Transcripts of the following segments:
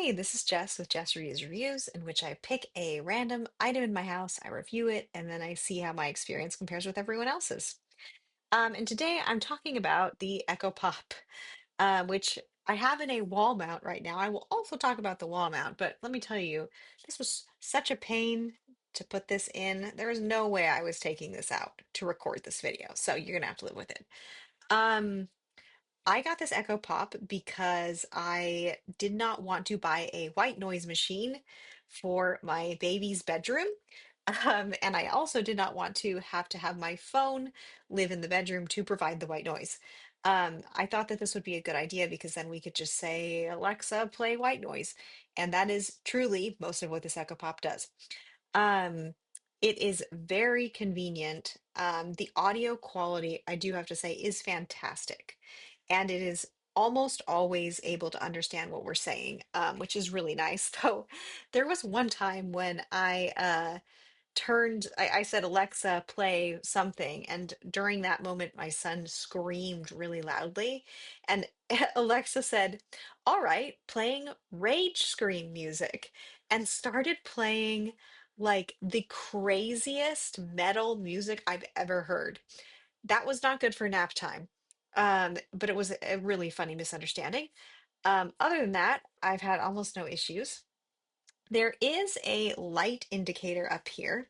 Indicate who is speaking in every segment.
Speaker 1: Hey, this is Jess with Jess Reviews Reviews, in which I pick a random item in my house, I review it, and then I see how my experience compares with everyone else's. And today I'm talking about the Echo Pop, which I have in a wall mount right now. I will also talk about the wall mount, but let me tell you, this was such a pain to put this in. There was no way I was taking this out to record this video, so you're gonna have to live with it. Um, I got this Echo Pop because I did not want to buy a white noise machine for my baby's bedroom. And I also did not want to have my phone live in the bedroom to provide the white noise. I thought that this would be a good idea because then we could just say, Alexa, play white noise. And that is truly most of what this Echo Pop does. Um, it is very convenient. The audio quality, I do have to say, is fantastic. And it is almost always able to understand what we're saying, which is really nice. Though there was one time when I said, Alexa, play something. And during that moment, my son screamed really loudly. And Alexa said, all right, playing rage scream music, and started playing like the craziest metal music I've ever heard. That was not good for nap time. But it was a really funny misunderstanding. Other than that, I've had almost no issues. There is a light indicator up here.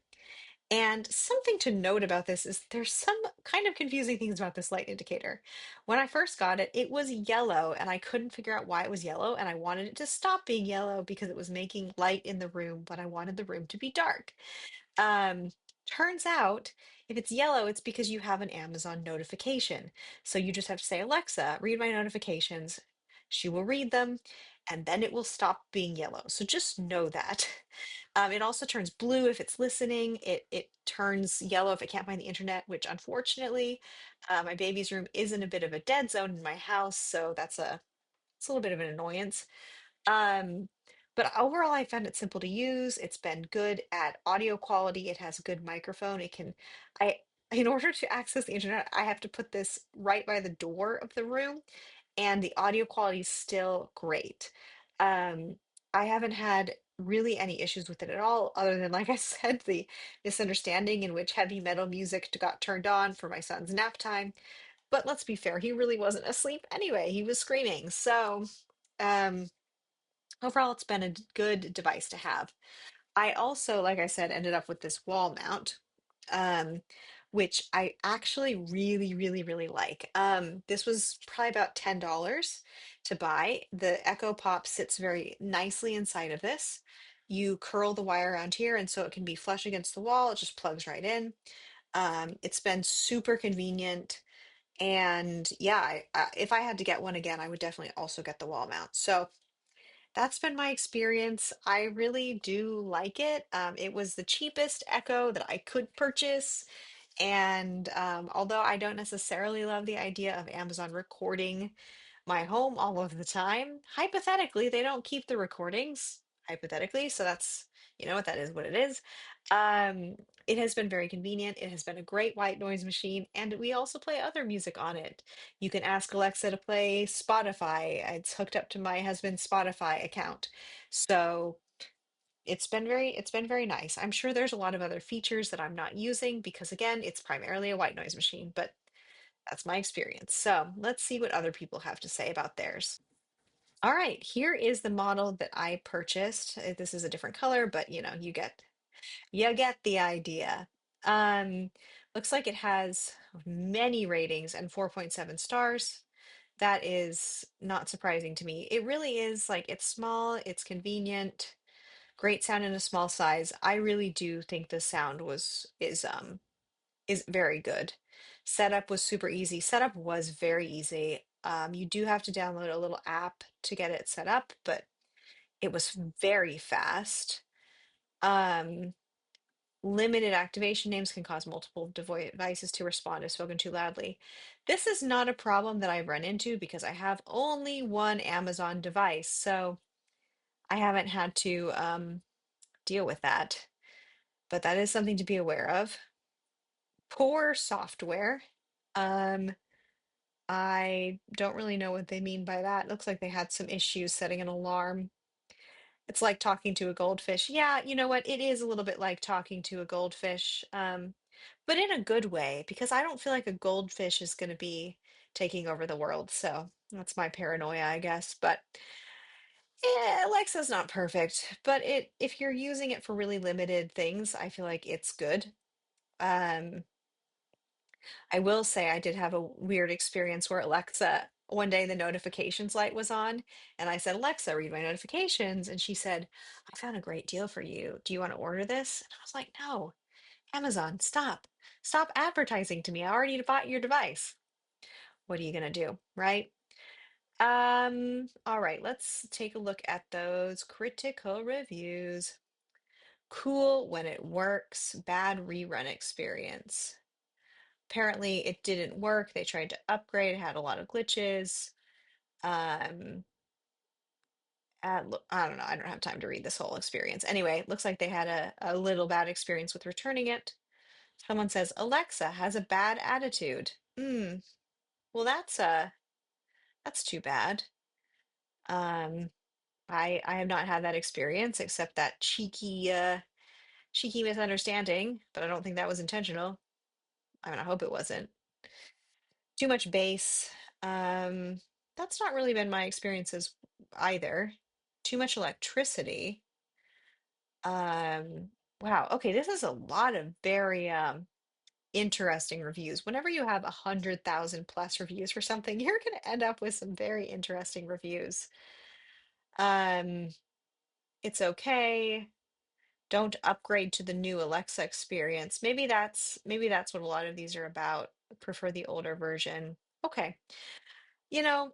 Speaker 1: And something to note about this is there's some kind of confusing things about this light indicator. When I first got it, it was yellow, and I couldn't figure out why it was yellow, and I wanted it to stop being yellow because it was making light in the room, but I wanted the room to be dark. Um, Turns out if it's yellow, it's because you have an Amazon notification. So you just have to say, Alexa, read my notifications. She will read them, and then it will stop being yellow. So just know that. It also turns blue if it's listening. It turns yellow if it can't find the internet, which unfortunately, my baby's room is in a bit of a dead zone in my house, so it's a little bit of an annoyance. Um, but overall, I found it simple to use. It's been good at audio quality. It has a good microphone. I, in order to access the internet, I have to put this right by the door of the room, and the audio quality is still great. Um, I haven't had really any issues with it at all, other than, like I said, the misunderstanding in which heavy metal music got turned on for my son's nap time. But let's be fair, he really wasn't asleep anyway. He was screaming. So, um, overall, it's been a good device to have. I also, like I said, ended up with this wall mount, um, which I actually really, really, really like. This was probably about $10 to buy. The Echo Pop sits very nicely inside of this. You curl the wire around here, and so it can be flush against the wall. It just plugs right in. It's been super convenient. And yeah, if I had to get one again, I would definitely also get the wall mount. So that's been my experience. I really do like it. It was the cheapest Echo that I could purchase. And although I don't necessarily love the idea of Amazon recording my home all of the time, hypothetically, they don't keep the recordings, hypothetically. So that's, you know what, that is what it is. Um, it has been very convenient. It has been a great white noise machine. And we also play other music on it. You can ask Alexa to play Spotify. It's hooked up to my husband's Spotify account. So it's been very nice. I'm sure there's a lot of other features that I'm not using because again, it's primarily a white noise machine, but that's my experience. So let's see what other people have to say about theirs. All right, here is the model that I purchased. This is a different color, but you get the idea. Um, Looks like it has many ratings and 4.7 stars. That is not surprising to me. It really is like it's small, it's convenient, great sound in a small size. I really do think the sound is very good. Setup was super easy. Setup was very easy. You do have to download a little app to get it set up, but it was very fast. Um, Limited activation names can cause multiple devices to respond if spoken too loudly. This is not a problem that I've run into because I have only one Amazon device, so I haven't had to deal with that. But that is something to be aware of. Poor software. Um, I don't really know what they mean by that. Looks like they had some issues setting an alarm. It's like talking to a goldfish. Yeah, you know what? It is a little bit like talking to a goldfish, but in a good way, because I don't feel like a goldfish is going to be taking over the world. So that's my paranoia, I guess. But yeah, Alexa's not perfect, but if you're using it for really limited things, I feel like it's good. Um, I will say I did have a weird experience where Alexa, one day the notifications light was on, and I said, Alexa, read my notifications. And she said, I found a great deal for you. Do you want to order this? And I was like, no, Amazon, stop. Stop advertising to me. I already bought your device. What are you gonna do, right? All right, let's take a look at those critical reviews. Cool when it works, bad rerun experience. Apparently it didn't work. They tried to upgrade, it had a lot of glitches. Um, I don't know. I don't have time to read this whole experience. Anyway, looks like they had a little bad experience with returning it. Someone says Alexa has a bad attitude. Well, that's too bad. Um, I have not had that experience except that cheeky misunderstanding, but I don't think that was intentional. I mean, I hope it wasn't. Too much bass. Um, that's not really been my experiences either. Too much electricity. Um, wow. Okay, this is a lot of very interesting reviews. Whenever you have 100,000 plus reviews for something, you're going to end up with some very interesting reviews. Um, it's okay. Don't upgrade to the new Alexa experience. Maybe that's what a lot of these are about. Prefer the older version. Okay. You know,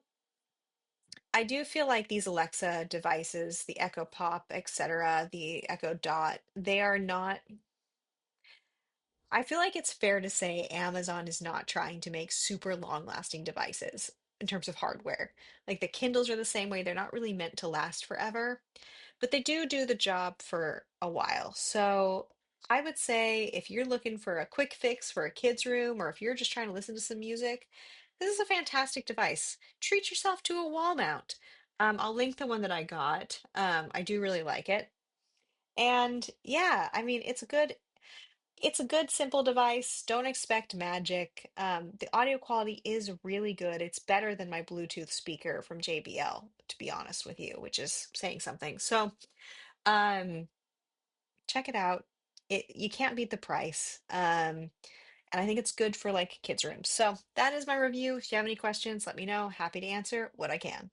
Speaker 1: I do feel like these Alexa devices, the Echo Pop, etc., the Echo Dot, they are not, I feel like it's fair to say Amazon is not trying to make super long-lasting devices in terms of hardware. Like the Kindles are the same way, they're not really meant to last forever, but they do the job for a while. So I would say if you're looking for a quick fix for a kid's room, or if you're just trying to listen to some music, this is a fantastic device. Treat yourself to a wall mount. I'll link the one that I got. I do really like it. And yeah, I mean, it's a good, simple device. Don't expect magic. The audio quality is really good. It's better than my Bluetooth speaker from JBL, to be honest with you, which is saying something. So, um, check it out. You can't beat the price. And I think it's good for like kids' rooms. So that is my review. If you have any questions, let me know. Happy to answer what I can.